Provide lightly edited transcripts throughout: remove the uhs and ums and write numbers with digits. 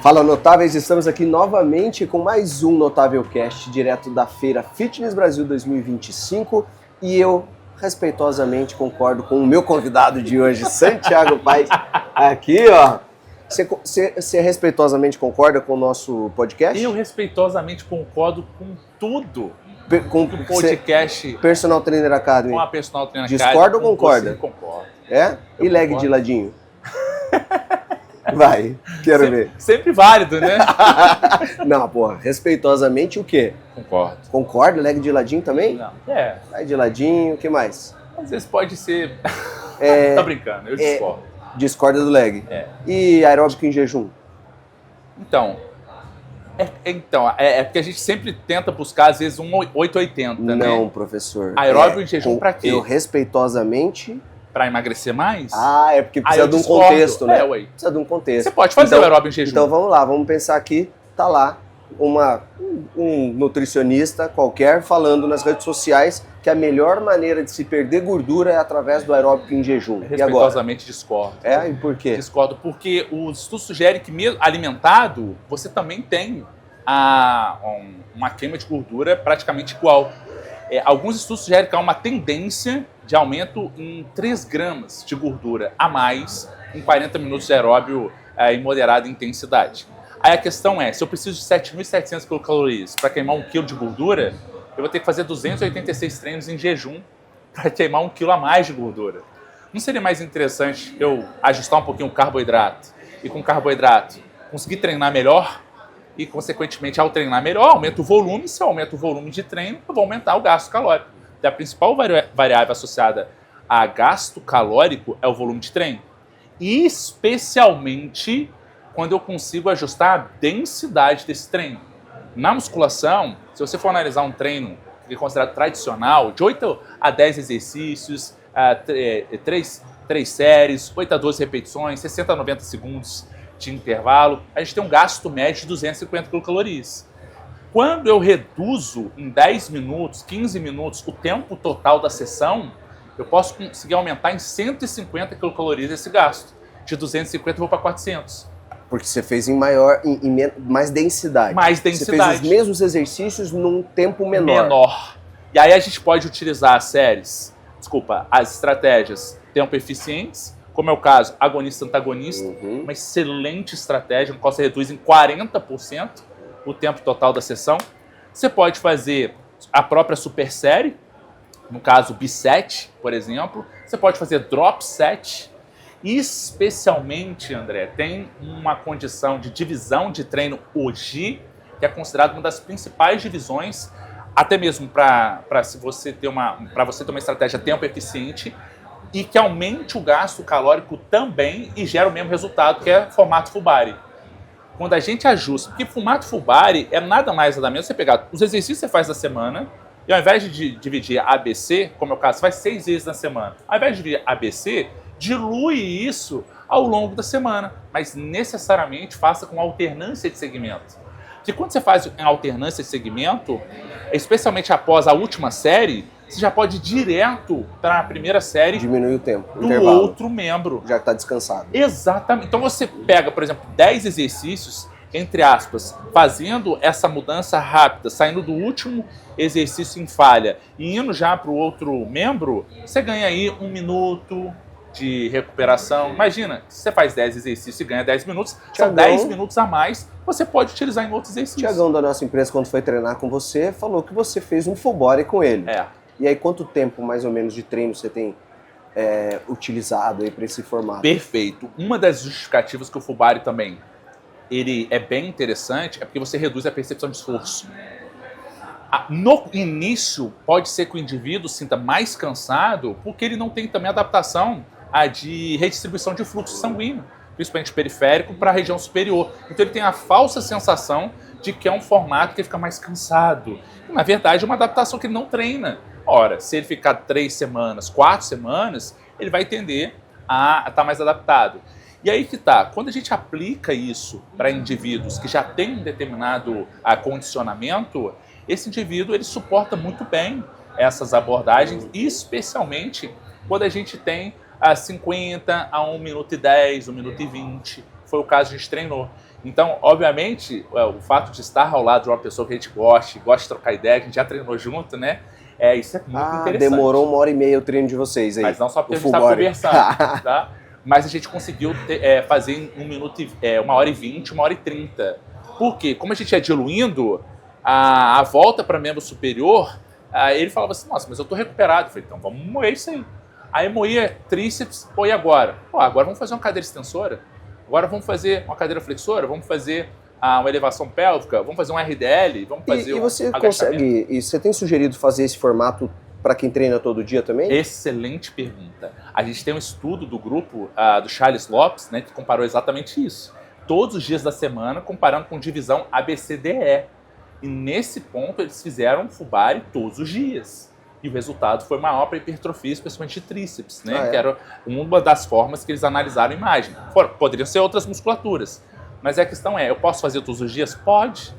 Fala, notáveis! Estamos aqui novamente com mais um Notável Cast, direto da Feira Fitness Brasil 2025, e eu respeitosamente concordo com o meu convidado de hoje, Santiago Paes, aqui, ó. Você respeitosamente concorda com o nosso podcast? Eu respeitosamente concordo com tudo com o podcast. Personal Trainer Academy. Com a Personal Trainer Academy. Discorda ou concorda? Concordo. É? E leg concordo. de ladinho? Vai, quero ver. Sempre válido, né? Não, porra, respeitosamente o quê? Concordo. Concorda? Leg de ladinho também? Não. Leg de ladinho, o que mais? Às vezes pode ser... Tá brincando, eu discordo. Discorda do leg. E aeróbico em jejum? Então, é porque a gente sempre tenta buscar, às vezes, um 880, né? Não, professor. Aeróbico em jejum pra quê? Eu respeitosamente... Pra emagrecer mais? Ah, é porque precisa de um contexto, né? Ué. Precisa de um contexto. Você pode fazer o aeróbico em jejum. Então vamos lá, vamos pensar aqui, tá lá um nutricionista qualquer falando nas redes sociais que a melhor maneira de se perder gordura é através do aeróbico em jejum. Respeitosamente discordo. E por quê? Discordo porque os estudos sugerem que mesmo alimentado, você também tem uma queima de gordura praticamente igual. Alguns estudos sugerem que há uma tendência de aumento em 3 gramas de gordura a mais em 40 minutos de aeróbio em moderada intensidade. Aí a questão é, se eu preciso de 7.700 quilocalorias para queimar 1 kg de gordura, eu vou ter que fazer 286 treinos em jejum para queimar 1 kg a mais de gordura. Não seria mais interessante eu ajustar um pouquinho o carboidrato e com o carboidrato conseguir treinar melhor? E, consequentemente, ao treinar melhor, aumenta o volume. Se eu aumento o volume de treino, eu vou aumentar o gasto calórico. Então, a principal variável associada a gasto calórico é o volume de treino. E, especialmente, quando eu consigo ajustar a densidade desse treino. Na musculação, se você for analisar um treino que é considerado tradicional, de 8 a 10 exercícios, 3 séries, 8 a 12 repetições, 60 a 90 segundos de intervalo, a gente tem um gasto médio de 250 quilocalorias. Quando eu reduzo em 10 minutos, 15 minutos o tempo total da sessão, eu posso conseguir aumentar em 150 quilocalorias esse gasto. De 250 eu vou para 400. Porque você fez em mais densidade. Mais densidade. Você fez os mesmos exercícios num tempo menor. E aí a gente pode utilizar as estratégias tempo eficientes, como é o caso agonista-antagonista, uma excelente estratégia, no qual você reduz em 40% o tempo total da sessão. Você pode fazer a própria super série, no caso B7, por exemplo. Você pode fazer drop set. E especialmente, André, tem uma condição de divisão de treino hoje, que é considerada uma das principais divisões, até mesmo para você ter uma estratégia tempo eficiente, e que aumente o gasto calórico também e gera o mesmo resultado, que é formato full body. Quando a gente ajusta, porque formato full body é nada mais nada menos você pegar os exercícios que você faz na semana e ao invés de dividir ABC, como é o caso, você faz 6 vezes na semana. Ao invés de dividir ABC, dilui isso ao longo da semana, mas necessariamente faça com alternância de segmento. Porque quando você faz em alternância de segmento, especialmente após a última série, você já pode ir direto para a primeira série. Diminui o tempo, do intervalo. Outro membro. Já está descansado. Exatamente. Então você pega, por exemplo, 10 exercícios, entre aspas, fazendo essa mudança rápida, saindo do último exercício em falha e indo já para o outro membro, você ganha aí 1 minuto de recuperação. Imagina, se você faz 10 exercícios e ganha 10 minutos, são 10 minutos a mais, você pode utilizar em outros exercícios. Tiagão da nossa empresa, quando foi treinar com você, falou que você fez um full body com ele. E aí, quanto tempo, mais ou menos, de treino você tem utilizado aí para esse formato? Perfeito. Uma das justificativas que o full body também ele é bem interessante é porque você reduz a percepção de esforço. No início, pode ser que o indivíduo sinta mais cansado porque ele não tem também adaptação de redistribuição de fluxo sanguíneo, principalmente periférico, para a região superior. Então ele tem a falsa sensação de que é um formato que ele fica mais cansado. E, na verdade, é uma adaptação que ele não treina. Ora, se ele ficar 3 semanas, 4 semanas, ele vai tender a estar mais adaptado. E aí que tá, quando a gente aplica isso para indivíduos que já têm um determinado condicionamento, esse indivíduo ele suporta muito bem essas abordagens, especialmente quando a gente tem a 50 a 1 minuto e 10, 1 minuto e 20. Foi o caso que a gente treinou. Então, obviamente, o fato de estar ao lado de uma pessoa que a gente gosta de trocar ideia, que a gente já treinou junto, né? Isso é muito interessante. Demorou 1h30 o treino de vocês aí. Mas não só porque a gente estava conversando, tá? Mas a gente conseguiu fazer em 1h20, 1h30. Por quê? Como a gente ia diluindo, a volta para membro superior, ele falava assim, nossa, mas eu tô recuperado. Eu falei, então vamos moer isso aí. Aí moía tríceps, e agora? Agora vamos fazer uma cadeira extensora? Agora vamos fazer uma cadeira flexora? Vamos fazer uma elevação pélvica? Vamos fazer um RDL? Vamos fazer e você consegue, e você tem sugerido fazer esse formato para quem treina todo dia também? Excelente pergunta. A gente tem um estudo do grupo do Charles Lopes, né, que comparou exatamente isso. Todos os dias da semana, comparando com divisão ABCDE. E nesse ponto eles fizeram Fubari todos os dias. E o resultado foi maior para hipertrofia, especialmente de tríceps, né? Que era uma das formas que eles analisaram a imagem. Poderiam ser outras musculaturas. Mas a questão eu posso fazer todos os dias? Pode.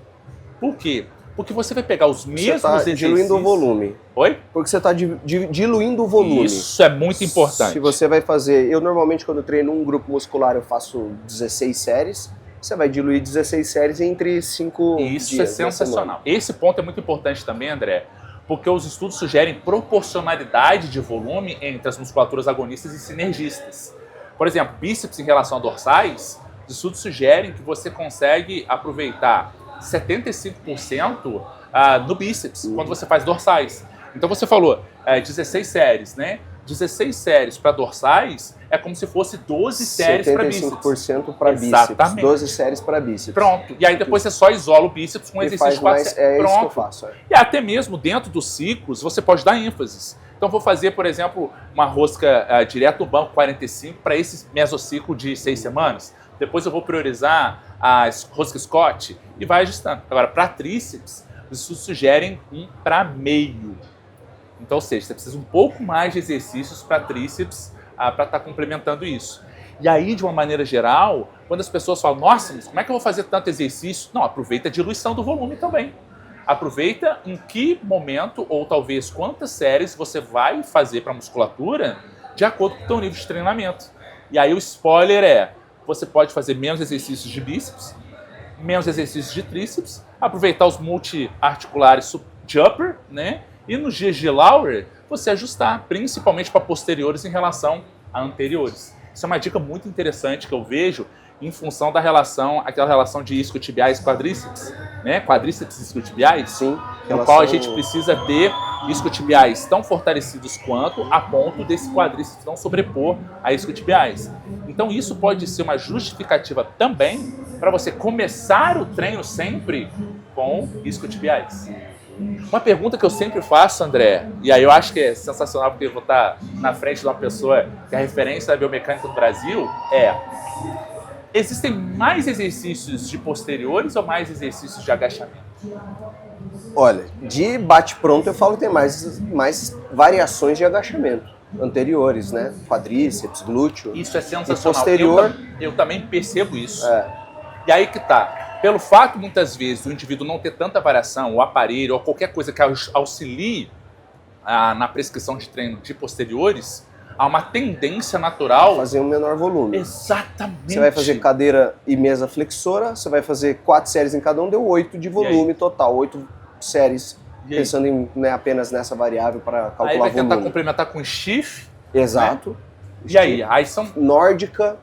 Por quê? Porque você vai pegar os mesmos exercícios... diluindo o volume. Oi? Porque você está diluindo o volume. Isso é muito importante. Se você vai fazer... Eu normalmente quando treino um grupo muscular eu faço 16 séries. Você vai diluir 16 séries entre 5 dias. Isso é sensacional. Esse ponto é muito importante também, André, porque os estudos sugerem proporcionalidade de volume entre as musculaturas agonistas e sinergistas. Por exemplo, bíceps em relação a dorsais, os estudos sugerem que você consegue aproveitar 75% no bíceps quando você faz dorsais. Então você falou 16 séries, né? 16 séries para dorsais é como se fosse 12 séries para bíceps. 75% para bíceps, 12 séries para bíceps. Pronto. E aí depois você só isola o bíceps com exercício de 4 séries. Pronto. Isso que eu faço. E até mesmo dentro dos ciclos você pode dar ênfase. Então vou fazer, por exemplo, uma rosca direto no banco 45 para esse mesociclo de 6 semanas. Depois eu vou priorizar a rosca Scott e vai ajustando. Agora, para tríceps, os estudos sugerem 1 para meio. Então, ou seja, você precisa um pouco mais de exercícios para tríceps para estar complementando isso. E aí, de uma maneira geral, quando as pessoas falam, nossa, mas como é que eu vou fazer tanto exercício? Não, aproveita a diluição do volume também. Aproveita em que momento, ou talvez quantas séries você vai fazer para a musculatura de acordo com o seu nível de treinamento. E aí o spoiler você pode fazer menos exercícios de bíceps, menos exercícios de tríceps, aproveitar os multi-articulares de upper, né? E nos dias de lower, você ajustar, principalmente para posteriores em relação a anteriores. Isso é uma dica muito interessante que eu vejo em função da aquela relação de isquiotibiais e quadríceps, né? Quadríceps e isquiotibiais, sim, no qual a gente precisa ter isquiotibiais tão fortalecidos quanto a ponto desse quadríceps não sobrepor a isquiotibiais. Então isso pode ser uma justificativa também para você começar o treino sempre com isquiotibiais. Uma pergunta que eu sempre faço, André, e aí eu acho que é sensacional porque eu vou estar na frente de uma pessoa que é referência da biomecânica no Brasil, existem mais exercícios de posteriores ou mais exercícios de agachamento? Olha, de bate-pronto eu falo que tem mais variações de agachamento anteriores, né? Quadríceps, glúteo. Isso é sensacional. E posterior... Eu também percebo isso. E aí que tá. Pelo fato, muitas vezes, do indivíduo não ter tanta variação, o aparelho, ou qualquer coisa que auxilie na prescrição de treino de posteriores, há uma tendência natural... fazer um menor volume. Exatamente. Você vai fazer cadeira e mesa flexora, você vai fazer 4 séries em cada um, deu 8 de volume total, 8 séries, pensando apenas nessa variável para calcular volume. Aí vai tentar complementar com stiff. Exato. Né? E aí? Aí são... Nórdica.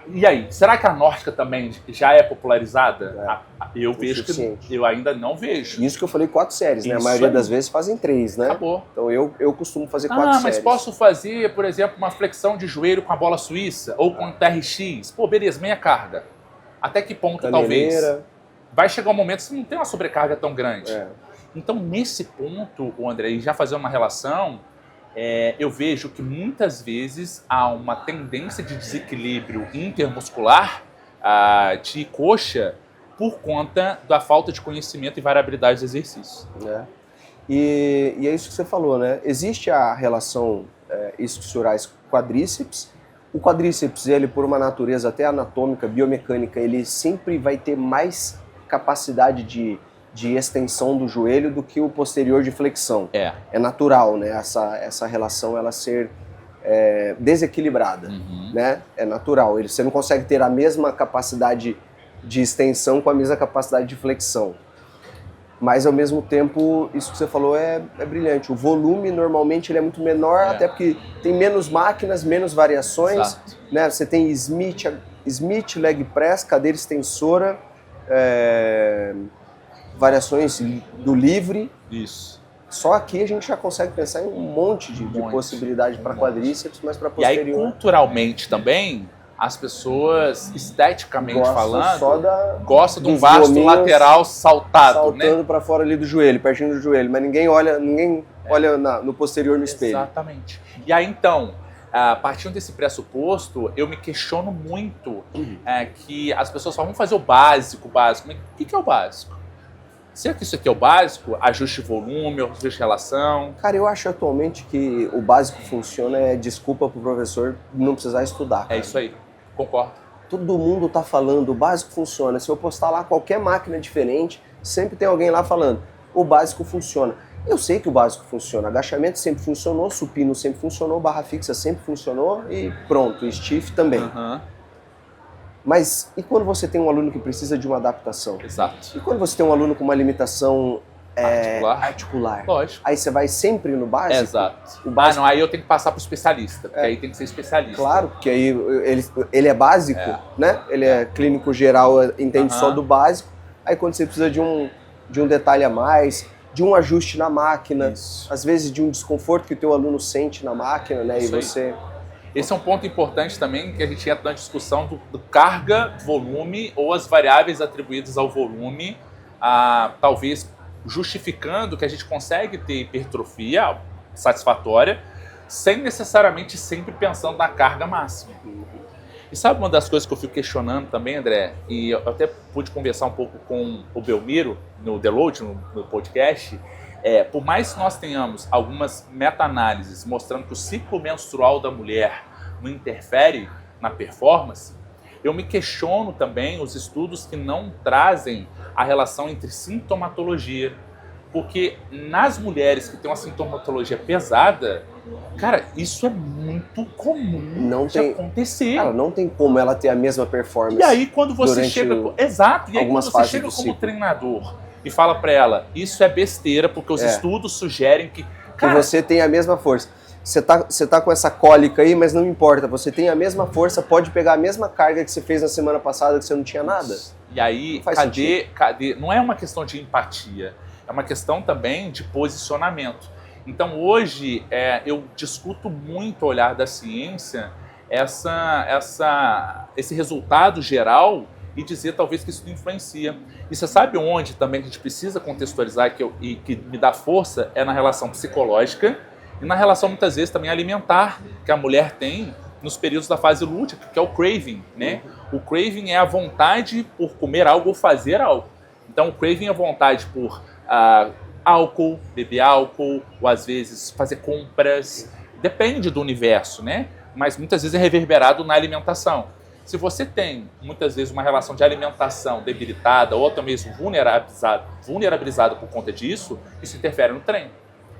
E aí, será que a nórdica também já é popularizada? Eu vejo que eu ainda não vejo. Isso que eu falei 4 séries, né? A maioria das vezes fazem 3, né? Acabou. Então eu costumo fazer 4 séries. Mas posso fazer, por exemplo, uma flexão de joelho com a bola suíça ou com TRX? Pô, beleza, meia carga. Até que ponto talvez? Vai chegar um momento que você não tem uma sobrecarga tão grande. Então, nesse ponto, o André, já fazer uma relação... eu vejo que muitas vezes há uma tendência de desequilíbrio intermuscular de coxa por conta da falta de conhecimento e variabilidade dos exercícios. E é isso que você falou, né? Existe a relação isquiotibiais quadríceps. O quadríceps, ele por uma natureza até anatômica, biomecânica, ele sempre vai ter mais capacidade de extensão do joelho do que o posterior de flexão. É natural, né? Essa relação ela ser desequilibrada, né? É natural. Você não consegue ter a mesma capacidade de extensão com a mesma capacidade de flexão. Mas, ao mesmo tempo, isso que você falou é brilhante. O volume, normalmente, ele é muito menor, até porque tem menos máquinas, menos variações. Né? Você tem Smith, leg press, cadeira extensora, variações do livre. Isso. Só aqui a gente já consegue pensar em um monte de possibilidade para quadríceps, mas para posterior. E aí, culturalmente também, as pessoas, esteticamente falando, gostam de um vasto lateral saltando para fora ali do joelho, pertinho do joelho, mas ninguém olha no posterior no espelho. Exatamente. E aí, então, partindo desse pressuposto, eu me questiono muito que as pessoas falam, vamos fazer o básico. Mas o que é o básico? Será que isso aqui é o básico? Ajuste volume, ajuste relação? Cara, eu acho atualmente que o básico funciona desculpa pro professor não precisar estudar. Cara. É isso aí, concordo. Todo mundo tá falando, o básico funciona. Se eu postar lá qualquer máquina diferente, sempre tem alguém lá falando, o básico funciona. Eu sei que o básico funciona, agachamento sempre funcionou, supino sempre funcionou, barra fixa sempre funcionou e pronto, stiff também. Mas e quando você tem um aluno que precisa de uma adaptação? Exato. E quando você tem um aluno com uma limitação articular? Lógico. Aí você vai sempre no básico? Exato. O básico... não, aí eu tenho que passar para o especialista, porque aí tem que ser especialista. Claro, porque aí ele é básico, né? Ele é clínico geral, entende só do básico. Aí quando você precisa de um detalhe a mais, de um ajuste na máquina, às vezes de um desconforto que o teu aluno sente na máquina, né? Isso e você... Aí. Esse é um ponto importante também, que a gente entra na discussão do carga, volume ou as variáveis atribuídas ao volume, talvez justificando que a gente consegue ter hipertrofia satisfatória, sem necessariamente sempre pensando na carga máxima. E sabe uma das coisas que eu fico questionando também, André, e eu até pude conversar um pouco com o Belmiro no Deload, no podcast, por mais que nós tenhamos algumas meta-análises mostrando que o ciclo menstrual da mulher não interfere na performance, eu me questiono também os estudos que não trazem a relação entre sintomatologia. Porque nas mulheres que têm uma sintomatologia pesada, cara, isso é muito comum de acontecer. Cara, não tem como ela ter a mesma performance. E aí quando você chega... Exato, e aí quando você chega como treinador e fala pra ela, isso é besteira, porque os estudos sugerem que... Cara, que você tem a mesma força. Você tá com essa cólica aí, mas não importa. Você tem a mesma força, pode pegar a mesma carga que você fez na semana passada, que você não tinha nada. E aí, cadê? Não é uma questão de empatia, é uma questão também de posicionamento. Então hoje eu discuto muito o olhar da ciência, esse resultado geral, e dizer talvez que isso não influencia. E você sabe onde também a gente precisa contextualizar e que me dá força é na relação psicológica e na relação muitas vezes também alimentar que a mulher tem nos períodos da fase lútea, que é o craving, né? O craving é a vontade por comer algo ou fazer algo. Então o craving é a vontade por álcool, beber álcool, ou às vezes fazer compras, depende do universo, né? Mas muitas vezes é reverberado na alimentação. Se você tem, muitas vezes, uma relação de alimentação debilitada ou até mesmo vulnerabilizada por conta disso, isso interfere no treino.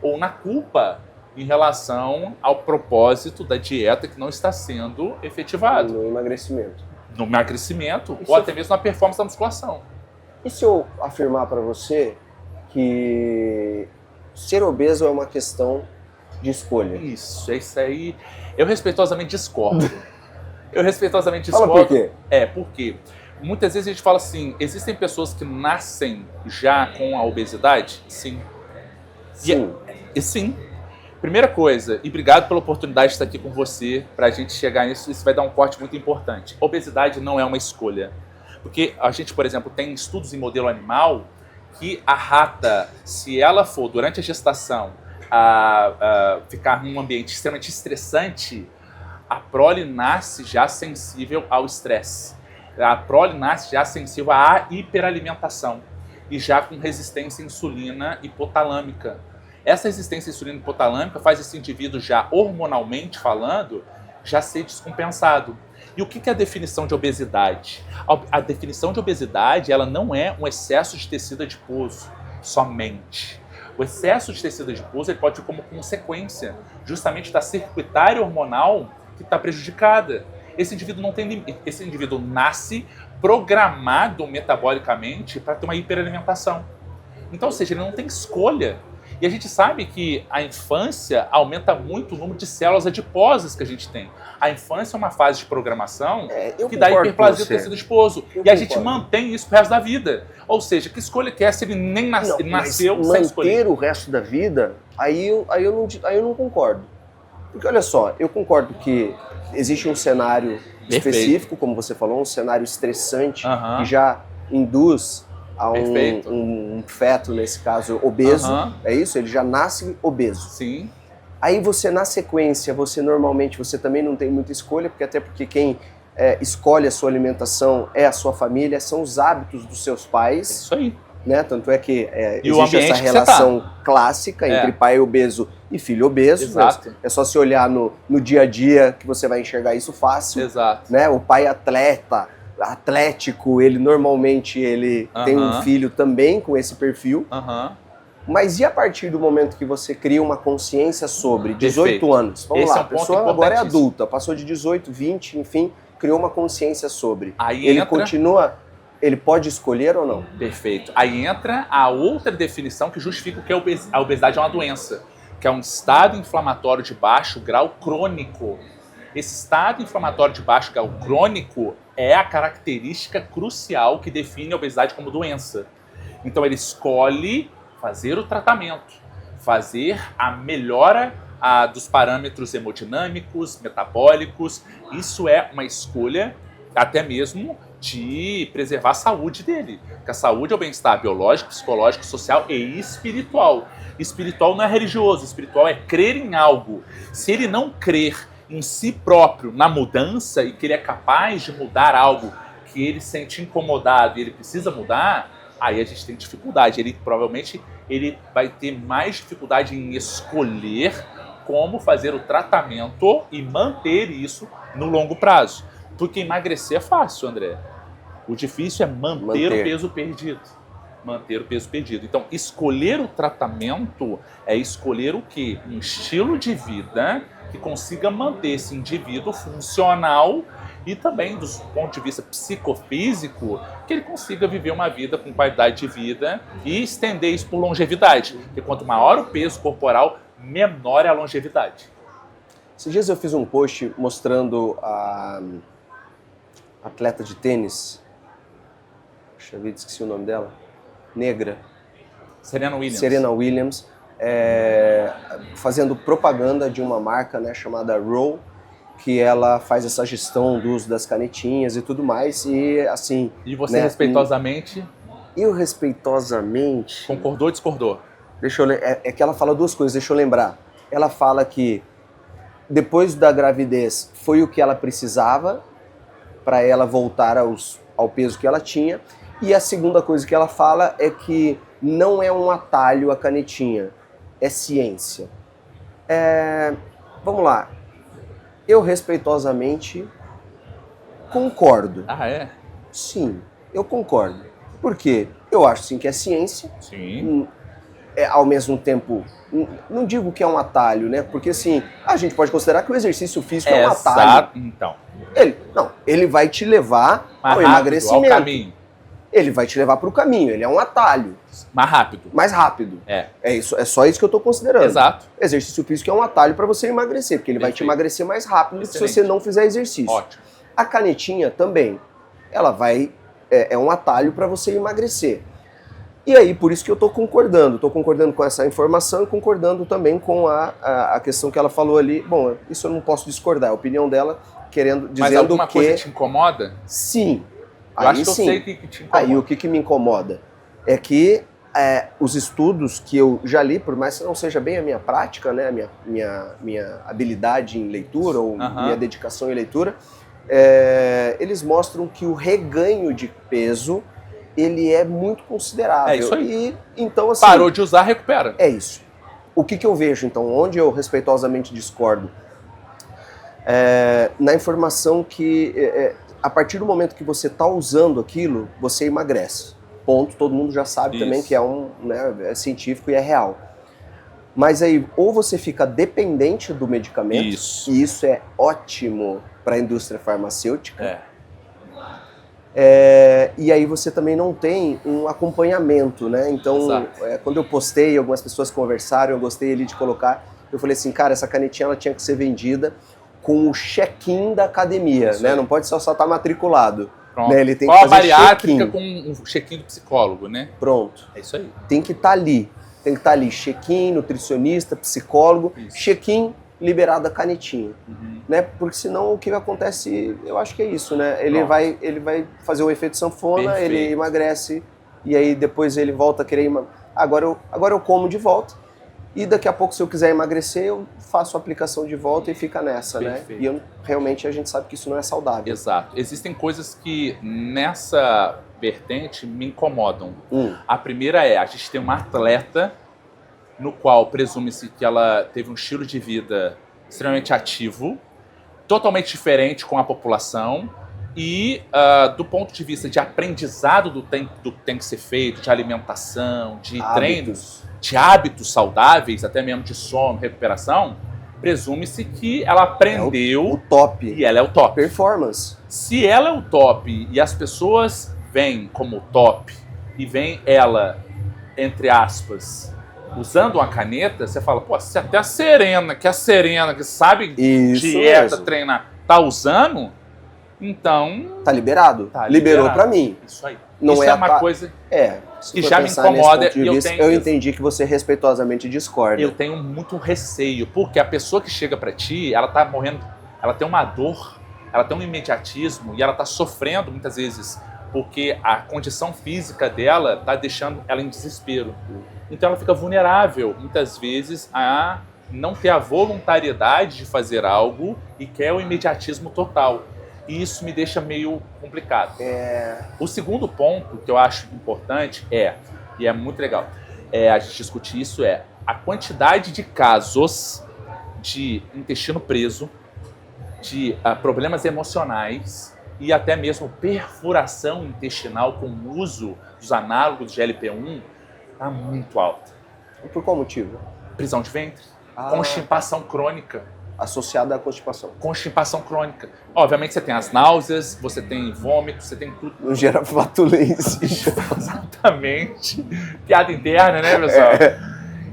Ou na culpa em relação ao propósito da dieta que não está sendo efetivado. No emagrecimento. No emagrecimento ou até mesmo na performance da musculação. E se eu afirmar para você que ser obeso é uma questão de escolha? Isso aí. Eu respeitosamente discordo. Fala por quê? Porque muitas vezes a gente fala assim, existem pessoas que nascem já com a obesidade? Sim. Sim. Primeira coisa, e obrigado pela oportunidade de estar aqui com você, para a gente chegar nisso, isso vai dar um corte muito importante. Obesidade não é uma escolha. Porque a gente, por exemplo, tem estudos em modelo animal que a rata, se ela for, durante a gestação, ficar num ambiente extremamente estressante, a prole nasce já sensível ao estresse. A prole nasce já sensível à hiperalimentação e já com resistência à insulina hipotalâmica. Essa resistência à insulina hipotalâmica faz esse indivíduo já hormonalmente falando, já ser descompensado. E o que é a definição de obesidade? A definição de obesidade ela não é um excesso de tecido adiposo somente. O excesso de tecido adiposo ele pode vir como consequência justamente da circuitária hormonal que está prejudicada. Esse indivíduo não tem limite. Esse indivíduo nasce programado metabolicamente para ter uma hiperalimentação. Então, ou seja, ele não tem escolha. E a gente sabe que a infância aumenta muito o número de células adiposas que a gente tem. A infância é uma fase de programação que dá hiperplasia do tecido adiposo. E a gente mantém isso pro resto da vida. Ou seja, que escolha que é se ele nem nasceu sem escolher? Manter o resto da vida, aí eu não concordo. Porque olha só, eu concordo que existe um cenário específico, como você falou, um cenário estressante que já induz a um feto, nesse caso, obeso. É isso? Ele já nasce obeso. Sim. Aí você, na sequência, você também não tem muita escolha, porque quem escolhe a sua alimentação é a sua família, são os hábitos dos seus pais. Isso aí. Né? Tanto é que existe essa relação clássica entre pai obeso e filho obeso. Exato. É só se olhar no dia a dia que você vai enxergar isso fácil. Exato. Né? O pai atlético, ele normalmente tem um filho também com esse perfil. Mas e a partir do momento que você cria uma consciência sobre 18 anos? Vamos lá, a pessoa agora é adulta, passou de 18, 20, enfim, criou uma consciência sobre. Aí ele continua... Ele pode escolher ou não? Perfeito. Aí entra a outra definição que justifica que a obesidade é uma doença, que é um estado inflamatório de baixo grau crônico. Esse estado inflamatório de baixo grau crônico é a característica crucial que define a obesidade como doença. Então ele escolhe fazer o tratamento, fazer a melhora dos parâmetros hemodinâmicos, metabólicos. Isso é uma escolha até mesmo de preservar a saúde dele. Porque a saúde é o bem-estar biológico, psicológico, social e espiritual. Espiritual não é religioso, espiritual é crer em algo. Se ele não crer em si próprio, na mudança, e que ele é capaz de mudar algo que ele sente incomodado e ele precisa mudar, aí a gente tem dificuldade. Provavelmente ele vai ter mais dificuldade em escolher como fazer o tratamento e manter isso no longo prazo. Porque emagrecer é fácil, André. O difícil é manter o peso perdido. Manter o peso perdido. Então, escolher o tratamento é escolher o quê? Um estilo de vida que consiga manter esse indivíduo funcional e também, do ponto de vista psicofísico, que ele consiga viver uma vida com qualidade de vida e estender isso por longevidade. Porque quanto maior o peso corporal, menor é a longevidade. Esses dias eu fiz um post mostrando a atleta de tênis, puxa vida, esqueci o nome dela, negra. Serena Williams, fazendo propaganda de uma marca, né, chamada Row, que ela faz essa gestão do uso das canetinhas e tudo mais, e assim... E você, né, respeitosamente? Eu respeitosamente... Concordou ou discordou? É que ela fala duas coisas, deixa eu lembrar. Ela fala que depois da gravidez foi o que ela precisava para ela voltar ao peso que ela tinha. E a segunda coisa que ela fala é que não é um atalho a canetinha, é ciência. Vamos lá. Eu respeitosamente concordo. Ah, é? Sim, eu concordo. Por quê? Eu acho sim que é ciência. Sim. Ao mesmo tempo, não digo que é um atalho, né? Porque assim, a gente pode considerar que o exercício físico é um atalho. Então. Ele vai te levar ao emagrecimento. Ao caminho. Ele vai te levar para o caminho, ele é um atalho. Mais rápido. É isso, é só isso que eu estou considerando. Exato. Exercício físico é um atalho para você emagrecer, porque ele vai te emagrecer mais rápido do que se você não fizer exercício. Ótimo. A canetinha também, ela vai... É um atalho para você emagrecer. E aí, por isso que eu estou concordando com essa informação e concordando também com a questão que ela falou ali. Bom, isso eu não posso discordar, a opinião dela dizendo que... Mas alguma coisa te incomoda? Sim. Eu acho que eu sei que te incomoda. Aí o que me incomoda é que os estudos que eu já li, por mais que não seja bem a minha prática, né, minha habilidade em leitura ou minha dedicação em leitura, eles mostram que o reganho de peso ele é muito considerável. É isso aí. E, então, assim, parou de usar, recupera. É isso. O que eu vejo, então, onde eu respeitosamente discordo, na informação que a partir do momento que você está usando aquilo, você emagrece. ponto, todo mundo já sabe também que é científico e é real. Mas aí, ou você fica dependente do medicamento, e isso é ótimo para a indústria farmacêutica, e aí você também não tem um acompanhamento, né? Então, quando eu postei, algumas pessoas conversaram, eu gostei ali de colocar, eu falei assim, cara, essa canetinha ela tinha que ser vendida com o check-in da academia, né? Não pode só estar matriculado. Né? Ele tem que fazer bariátrica com um check-in do psicólogo, né? Pronto. É isso aí. Tem que estar ali. Tem que estar ali, check-in, nutricionista, psicólogo, check-in, liberado a canetinha. Né? Porque senão o que acontece, eu acho que é isso, né? Ele vai fazer o efeito sanfona, ele emagrece, e aí depois ele volta a querer agora eu como de volta, e daqui a pouco, se eu quiser emagrecer, eu faço a aplicação de volta e fica nessa, né? E realmente a gente sabe que isso não é saudável. Exato. Existem coisas que nessa vertente me incomodam. A primeira a gente tem uma atleta no qual presume-se que ela teve um estilo de vida extremamente ativo, totalmente diferente com a população, e do ponto de vista de aprendizado do que tem que ser feito, de alimentação, de treinos, de hábitos saudáveis, até mesmo de sono, recuperação, presume-se que ela aprendeu o top. E ela é o top. Performance. Se ela é o top e as pessoas veem como top e veem ela, entre aspas, usando uma caneta, você fala, pô, se até a Serena que sabe dieta, treinar, tá usando, então... Tá liberado. Liberou pra mim. Isso aí. Não isso é uma coisa que já me incomoda. Eu entendi que você respeitosamente discorda. Eu tenho muito receio, porque a pessoa que chega pra ti, ela tá morrendo, ela tem uma dor, ela tem um imediatismo e ela tá sofrendo muitas vezes porque a condição física dela tá deixando ela em desespero. Então ela fica vulnerável, muitas vezes, a não ter a voluntariedade de fazer algo e quer o imediatismo total. E isso me deixa meio complicado. O segundo ponto que eu acho importante e é muito legal, a gente discutir isso, a quantidade de casos de intestino preso, de problemas emocionais e até mesmo perfuração intestinal com o uso dos análogos de GLP-1 está muito alta. E por qual motivo? Prisão de ventre, constipação crônica. Associada à constipação. Constipação crônica. Obviamente você tem as náuseas, você tem vômito, você tem tudo. Não gera flatulência. Exatamente. Piada interna, né, pessoal?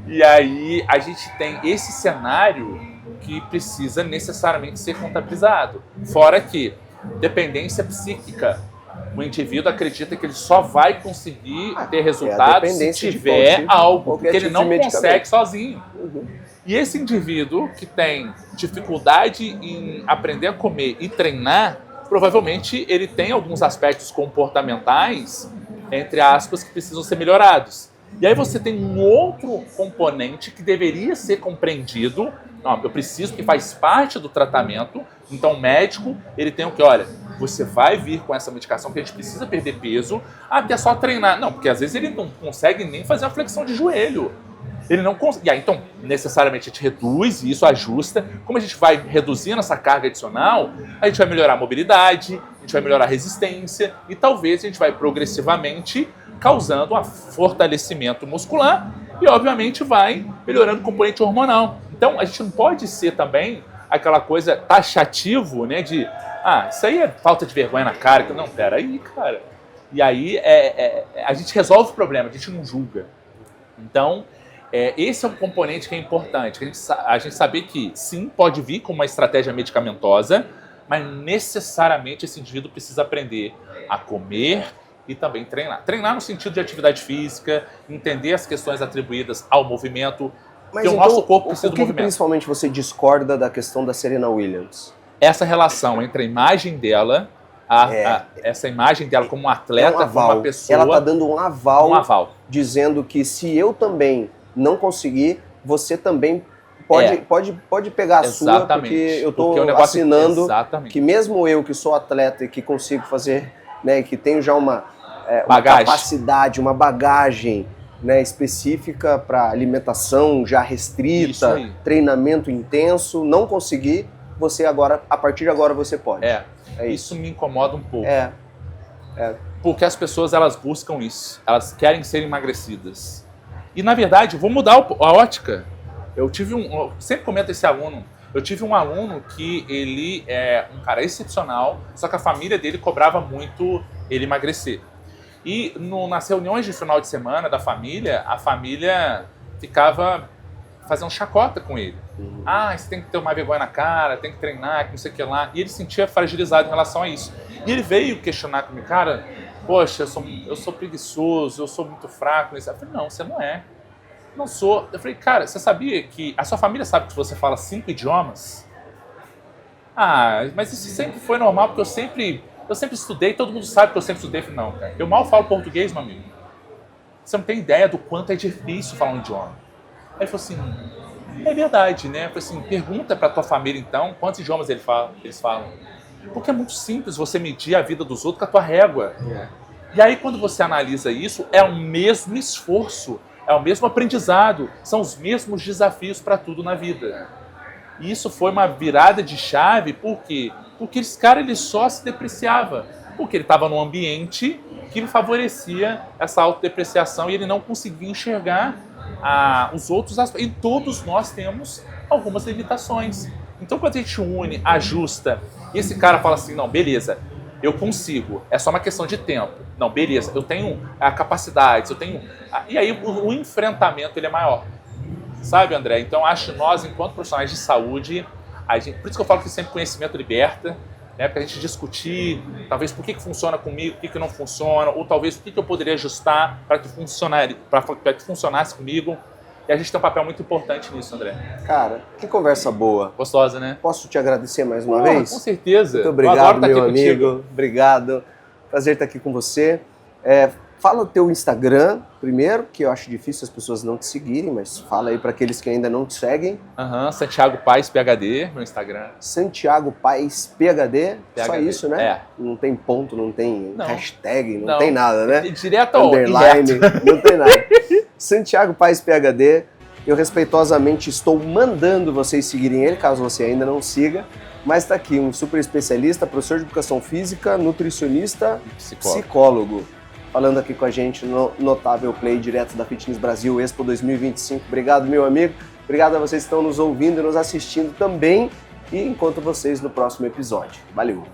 E aí a gente tem esse cenário que precisa necessariamente ser contabilizado. Fora que dependência psíquica. O indivíduo acredita que ele só vai conseguir ter resultado se tiver algo, porque ele não consegue sozinho. E esse indivíduo que tem dificuldade em aprender a comer e treinar, provavelmente ele tem alguns aspectos comportamentais, entre aspas, que precisam ser melhorados. E aí você tem um outro componente que deveria ser compreendido. Não, eu preciso, que faz parte do tratamento. Então o médico, ele tem o que? Olha, você vai vir com essa medicação que a gente precisa perder peso, até só treinar. Não, porque às vezes ele não consegue nem fazer uma flexão de joelho. Ele não consegue. E aí, então, necessariamente a gente reduz e isso ajusta. Como a gente vai reduzindo essa carga adicional, a gente vai melhorar a mobilidade, a gente vai melhorar a resistência e talvez a gente vai progressivamente causando um fortalecimento muscular e, obviamente, vai melhorando o componente hormonal. Então, a gente não pode ser também aquela coisa taxativo, né, de isso aí é falta de vergonha na cara. Não, peraí, cara. E aí a gente resolve o problema, a gente não julga. Então, esse é um componente que é importante, a gente saber que sim, pode vir com uma estratégia medicamentosa, mas necessariamente esse indivíduo precisa aprender a comer e também treinar. Treinar no sentido de atividade física, entender as questões atribuídas ao movimento, mas porque então, o nosso corpo precisa do movimento. Principalmente você discorda da questão da Serena Williams? Essa relação entre a imagem dela, essa imagem dela como um atleta, como uma pessoa... Ela está dando um aval, dizendo que se eu também não conseguir, você também pode pegar a sua, porque eu estou assinando que mesmo eu que sou atleta e que consigo fazer, né, que tenho já uma capacidade, uma bagagem, né, específica para alimentação já restrita, treinamento intenso, não conseguir, você agora, a partir de agora você pode. Isso me incomoda um pouco. Porque as pessoas, elas buscam isso. Elas querem ser emagrecidas. E, na verdade, vou mudar a ótica. Eu sempre comento esse aluno. Eu tive um aluno que ele é um cara excepcional, só que a família dele cobrava muito ele emagrecer. E nas reuniões de final de semana da família, a família ficava fazendo chacota com ele. Você tem que ter uma vergonha na cara, tem que treinar, que não sei o que lá. E ele se sentia fragilizado em relação a isso. E ele veio questionar comigo, cara, poxa, eu sou preguiçoso, eu sou muito fraco. Eu falei, não, você não é. Não sou. Eu falei, cara, você sabia que a sua família sabe que você fala 5 idiomas? Mas isso sempre foi normal, porque eu sempre estudei, todo mundo sabe que eu sempre estudei. Eu falei, não, cara, eu mal falo português, meu amigo. Você não tem ideia do quanto é difícil falar um idioma. Aí ele falou assim, é verdade, né? Eu falei assim, pergunta pra tua família então, quantos idiomas eles falam. Porque é muito simples você medir a vida dos outros com a tua régua. E aí quando você analisa isso, é o mesmo esforço, é o mesmo aprendizado, são os mesmos desafios para tudo na vida. E isso foi uma virada de chave, por quê? Porque esse cara ele só se depreciava, porque ele estava num ambiente que favorecia essa autodepreciação e ele não conseguia enxergar os outros aspectos. E todos nós temos algumas limitações. Então quando a gente une, ajusta, e esse cara fala assim, não, beleza, eu consigo, é só uma questão de tempo. Não, beleza, eu tenho capacidades, eu tenho... E aí o enfrentamento ele é maior. Sabe, André? Então acho que nós, enquanto profissionais de saúde, por isso que eu falo que sempre conhecimento liberta, né? Para a gente discutir, talvez por que funciona comigo, por que não funciona, ou talvez o que eu poderia ajustar para que funcionasse comigo. E a gente tem um papel muito importante nisso, André. Cara, que conversa boa. Gostosa, né? Posso te agradecer mais uma vez? Com certeza. Muito obrigado, meu amigo. Obrigado. Prazer estar aqui com você. Fala o teu Instagram primeiro, que eu acho difícil as pessoas não te seguirem, mas fala aí para aqueles que ainda não te seguem. Santiago Paes PhD, meu Instagram. Santiago Paes PhD, só isso, né? Não tem ponto, não tem hashtag, não tem nada, né? Direto ao underline, não tem nada. Santiago Paes PhD, eu respeitosamente estou mandando vocês seguirem ele, caso você ainda não siga. Mas está aqui um super especialista, professor de educação física, nutricionista, psicólogo. Falando aqui com a gente no Notável Play, direto da Fitness Brasil Expo 2025. Obrigado, meu amigo. Obrigado a vocês que estão nos ouvindo e nos assistindo também. E encontro vocês no próximo episódio. Valeu.